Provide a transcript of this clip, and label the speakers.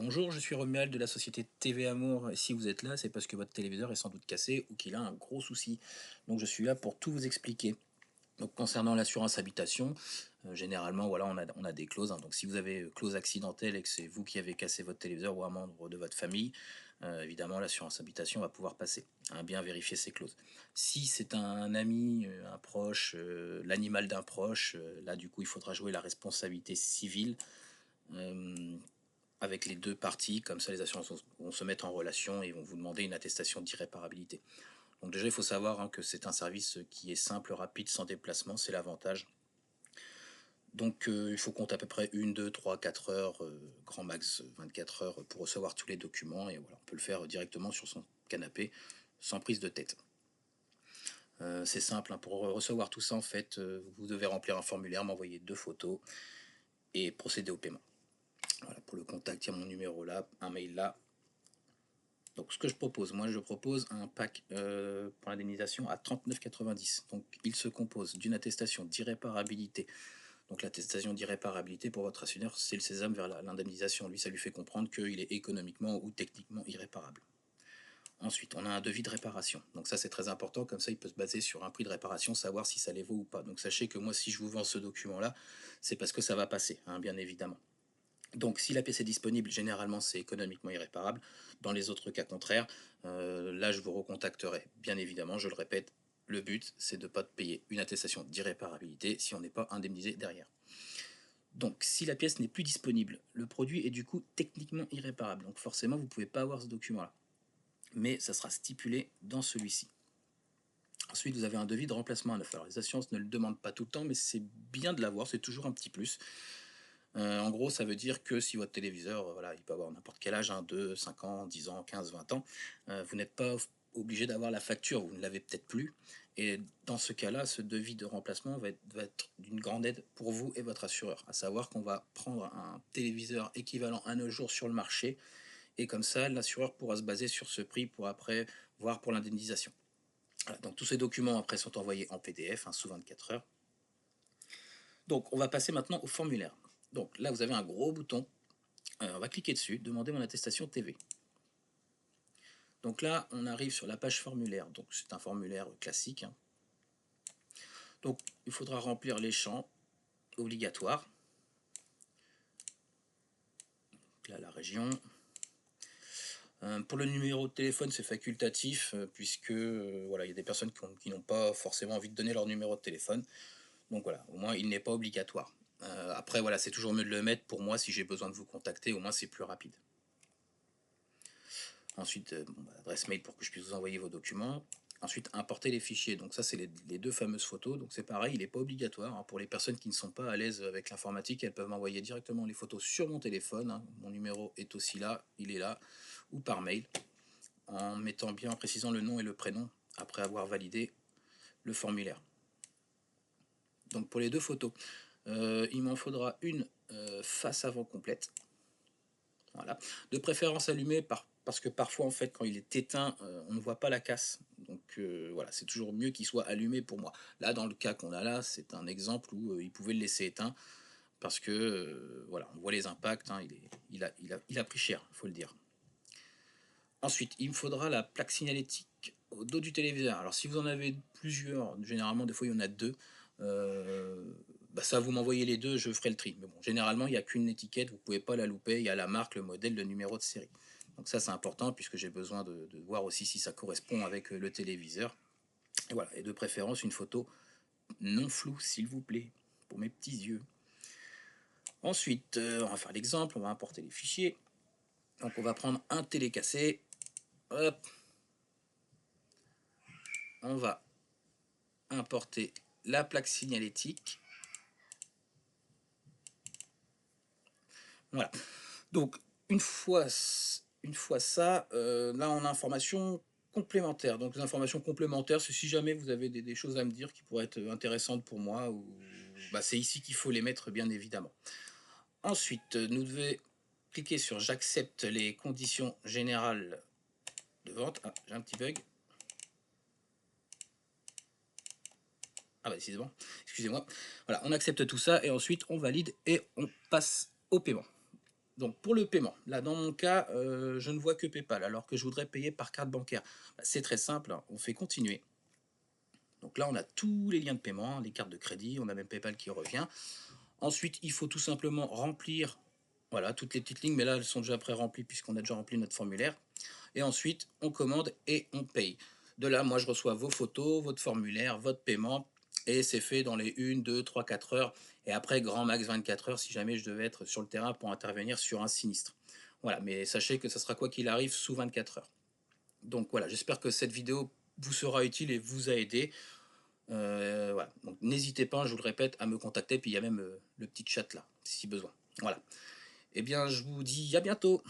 Speaker 1: Bonjour, je suis Romuald de la société TV Amour. Et si vous êtes là, c'est parce que votre téléviseur est sans doute cassé ou qu'il a un gros souci. Donc je suis là pour tout vous expliquer. Donc concernant l'assurance habitation, généralement voilà, on a des clauses, hein. Donc si vous avez clause accidentelle et que c'est vous qui avez cassé votre téléviseur ou un membre de votre famille, évidemment l'assurance habitation va pouvoir passer, hein, bien vérifier ces clauses. Si c'est un ami, un proche, l'animal d'un proche, là du coup il faudra jouer la responsabilité civile. euh, avec les deux parties, comme ça les assurances vont se mettre en relation et vont vous demander une attestation d'irréparabilité. Donc déjà il faut savoir, hein, que c'est un service qui est simple, rapide, sans déplacement, c'est l'avantage. Donc il faut compter à peu près 1, 2, 3, 4 heures, grand max 24 heures pour recevoir tous les documents, et voilà, on peut le faire directement sur son canapé, sans prise de tête. C'est simple, hein, pour recevoir tout ça en fait, vous devez remplir un formulaire, m'envoyer 2 photos et procéder au paiement. Voilà, pour le contact, il y a mon numéro là, un mail là. Donc ce que je propose, moi je propose un pack pour l'indemnisation à 39,90. Donc il se compose d'une attestation d'irréparabilité. Donc l'attestation d'irréparabilité pour votre assureur, c'est le sésame vers l'indemnisation. Lui, ça lui fait comprendre qu'il est économiquement ou techniquement irréparable. Ensuite, on a un devis de réparation. Donc ça, c'est très important. Comme ça, il peut se baser sur un prix de réparation, savoir si ça les vaut ou pas. Donc sachez que moi, si je vous vends ce document-là, c'est parce que ça va passer, hein, bien évidemment. Donc si la pièce est disponible, généralement c'est économiquement irréparable. Dans les autres cas contraires, là je vous recontacterai. Bien évidemment, je le répète, le but c'est de ne pas payer une attestation d'irréparabilité si on n'est pas indemnisé derrière. Donc si la pièce n'est plus disponible, le produit est du coup techniquement irréparable. Donc forcément vous ne pouvez pas avoir ce document-là. Mais ça sera stipulé dans celui-ci. Ensuite, vous avez un devis de remplacement à neuf. Alors les assurances ne le demandent pas tout le temps, mais c'est bien de l'avoir, c'est toujours un petit plus. En gros, ça veut dire que si votre téléviseur, voilà, il peut avoir n'importe quel âge, hein, 2, 5 ans, 10 ans, 15, 20 ans, vous n'êtes pas obligé d'avoir la facture, vous ne l'avez peut-être plus. Et dans ce cas-là, ce devis de remplacement va être d'une grande aide pour vous et votre assureur. À savoir qu'on va prendre un téléviseur équivalent à nos jours sur le marché, et comme ça, l'assureur pourra se baser sur ce prix pour après voir pour l'indemnisation. Voilà, donc tous ces documents après sont envoyés en PDF, hein, sous 24 heures. Donc on va passer maintenant au formulaire. Donc là, vous avez un gros bouton. On va cliquer dessus, demander mon attestation TV. Donc là, on arrive sur la page formulaire. Donc c'est un formulaire classique, hein. Donc il faudra remplir les champs obligatoires. Donc là, la région. Pour le numéro de téléphone, c'est facultatif, puisque voilà, il y a des personnes qui n'ont pas forcément envie de donner leur numéro de téléphone. Donc voilà, au moins il n'est pas obligatoire. Après voilà, c'est toujours mieux de le mettre pour moi si j'ai besoin de vous contacter, au moins c'est plus rapide. Ensuite, adresse mail pour que je puisse vous envoyer vos documents. Ensuite, importer les fichiers. Donc ça, c'est les 2 fameuses photos. Donc c'est pareil, il n'est pas obligatoire, hein. Pour les personnes qui ne sont pas à l'aise avec l'informatique, elles peuvent m'envoyer directement les photos sur mon téléphone, hein. Mon numéro est aussi là, il est là, ou par mail, en mettant bien, en précisant le nom et le prénom, après avoir validé le formulaire. Donc pour les 2 photos, il m'en faudra une face avant complète. Voilà. De préférence allumé parce que parfois en fait quand il est éteint, on ne voit pas la casse. Donc voilà, c'est toujours mieux qu'il soit allumé pour moi. Là dans le cas qu'on a là, c'est un exemple où il pouvait le laisser éteint parce que voilà, on voit les impacts, hein, il a pris cher, il faut le dire. Ensuite, il me faudra la plaque signalétique au dos du téléviseur. Alors si vous en avez plusieurs, généralement des fois il y en a 2, ça vous m'envoyez les 2, je ferai le tri. Mais bon, généralement il n'y a qu'une étiquette, vous ne pouvez pas la louper, il y a la marque, le modèle, le numéro de série. Donc ça c'est important puisque j'ai besoin de voir aussi si ça correspond avec le téléviseur. Et voilà, et de préférence une photo non floue s'il vous plaît, pour mes petits yeux. Ensuite, on va faire l'exemple, on va importer les fichiers. Donc on va prendre un télécassé, hop, on va importer la plaque signalétique. Voilà. Donc une fois ça, là on a information complémentaire. Donc les informations complémentaires, c'est si jamais vous avez des choses à me dire qui pourraient être intéressantes pour moi, ou c'est ici qu'il faut les mettre bien évidemment. Ensuite, nous devons cliquer sur j'accepte les conditions générales de vente. Ah, j'ai un petit bug. Ah décidément, excusez-moi. Voilà, on accepte tout ça et ensuite on valide et on passe au paiement. Donc pour le paiement, là dans mon cas, je ne vois que PayPal alors que je voudrais payer par carte bancaire. Bah, c'est très simple, hein, on fait continuer. Donc là, on a tous les liens de paiement, les cartes de crédit, on a même PayPal qui revient. Ensuite, il faut tout simplement remplir, voilà, toutes les petites lignes, mais là, elles sont déjà pré-remplies puisqu'on a déjà rempli notre formulaire. Et ensuite, on commande et on paye. De là, moi, je reçois vos photos, votre formulaire, votre paiement, et c'est fait dans les 1, 2, 3, 4 heures. Et après, grand max 24 heures si jamais je devais être sur le terrain pour intervenir sur un sinistre. Voilà, mais sachez que ça sera quoi qu'il arrive sous 24 heures. Donc voilà, j'espère que cette vidéo vous sera utile et vous a aidé. Voilà, donc n'hésitez pas, je vous le répète, à me contacter, puis il y a même le petit chat là, si besoin. Voilà. Eh bien, je vous dis à bientôt.